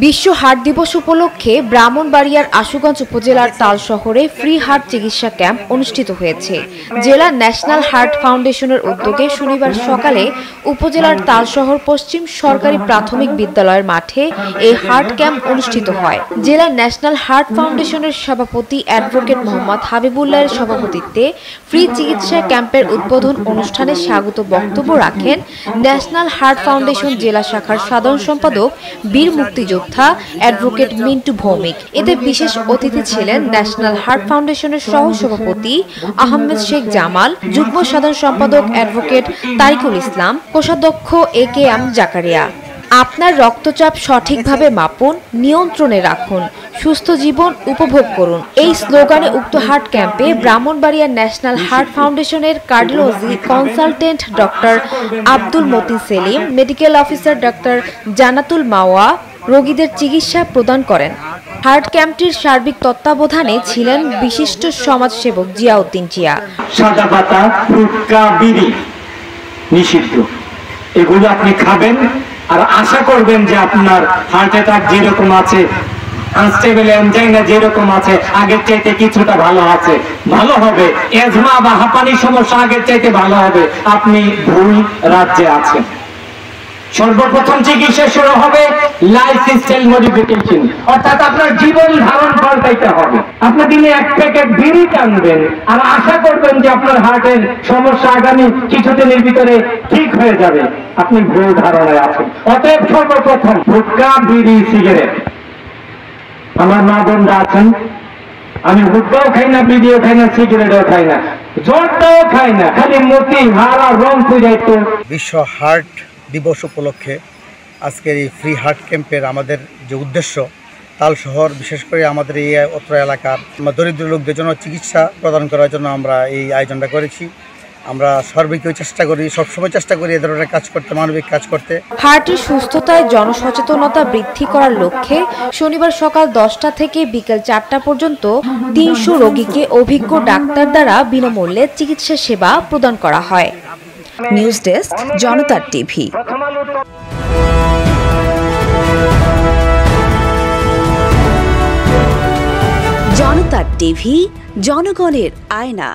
বিশ্ব হার্ট দিবস উপলক্ষে ব্রাহ্মণবাড়িয়ার আশুগঞ্জ উপজেলার তাল শহরে ফ্রি হার্ট চিকিৎসা ক্যাম্প অনুষ্ঠিত হয়েছে। জেলা ন্যাশনাল হার্ট ফাউন্ডেশনের উদ্যোগে শনিবার সকালে উপজেলার তাল শহর পশ্চিম সরকারি প্রাথমিক বিদ্যালয়ের মাঠে এই হার্ট ক্যাম্প অনুষ্ঠিত হয়। জেলা ন্যাশনাল হার্ট ফাউন্ডেশনের সভাপতি অ্যাডভোকেট মোহাম্মদ হাবিবুল্লাহের সভাপতিত্বে ফ্রি চিকিৎসা ক্যাম্পের উদ্বোধন অনুষ্ঠানে স্বাগত বক্তব্য রাখেন ন্যাশনাল হার্ট ফাউন্ডেশন জেলা শাখার সাধারণ সম্পাদক বীর মুক্তিযোদ্ধা অ্যাডভোকেট মিন্টু ভৌমিক। এতে বিশেষ অতিথি ছিলেন ন্যাশনাল হার্ট ফাউন্ডেশনের সহ সভাপতি আহমেদ শেখ জামাল, যুগ্ম সাধারণ সম্পাদক অ্যাডভোকেট তারিকুল ইসলাম, কোষাধ্যক্ষ এ.কে.এম. জাকারিয়া। আপনার রক্তচাপ সঠিকভাবে মাপুন, নিয়ন্ত্রণে রাখুন, সুস্থ জীবন উপভোগ করুন। এই স্লোগানে উক্ত হার্ট ক্যাম্পে ব্রাহ্মণবাড়িয়া ন্যাশনাল হার্ট ফাউন্ডেশনের cardiology consultant doctor Abdul Matin Selim, medical officer doctor Jannatul Mawa রোগীদের চিকিৎসা প্রদান করেন। হার্ট ক্যাম্পটির সার্বিক তত্ত্বাবধানে ছিলেন বিশিষ্ট সমাজসেবক জিয়াউদ্দিন জিয়া। সাদা পাতা, গুটখা, বিড়ি নিষিদ্ধ, এগুলো আপনি খাবেন আর আশা করবেন যে আপনার হার্ট অ্যাটাক যেরকম আছে, আনস্টেবল এনজাইনা যেরকম আছে, আগের চাইতে কিছুটা ভালো আছে, ভালো হবে। এজমা বা হাঁপানির সমস্যা আগের চাইতে ভালো হবে। আপনি ভুল রাজ্যে আছেন। সর্বপ্রথম চিকিৎসা শুরু হবে লাইফস্টাইল মডিফিকেশন, অর্থাৎ আপনার জীবন ধারণ পাল্টাইতে হবে। আপনি দিনে এক প্যাকেট বিড়ি টানবেন আর আশা করবেন যে আপনার হার্টের সমস্যা আগামী কিছুদিনের ভিতরে ঠিক হয়ে যাবে। আপনি ভুল ধারণায় আছেন। অতএব সর্বপ্রথম গুটখা, বিড়ি, সিগারেট। আমার মা বোনরা আছেন, আমি গুটখাও খাই না, বিড়িও খাই না, সিগারেটও খাই না, জর্দাও খাই না, খালি মতি হারা রং পুজাইতো। বিশ্ব হার্ট দিবস উপলক্ষে আজকের এই ফ্রি হার্ট ক্যাম্পের আমাদের যে উদ্দেশ্য, তাল শহর বিশেষ করে আমাদের এই অত্র এলাকার দরিদ্র লোকদের জন্য চিকিৎসা প্রদান করার জন্য আমরা এই আয়োজনটা করেছি। আমরা সর্বিকই চেষ্টা করি, সবসময় চেষ্টা করি এ ধরনের কাজ করতে, মানবিক কাজ করতে। হার্টের সুস্থতায় জনসচেতনতা বৃদ্ধি করার লক্ষ্যে শনিবার সকাল 10টা থেকে বিকেল 4টা পর্যন্ত 300 রোগীকে অভিজ্ঞ ডাক্তার দ্বারা বিনামূল্যে চিকিৎসা সেবা প্রদান করা হয়। নিউজ ডেস্ক, জনতা টিভি। জনতা টিভি, জনগণের আয়না।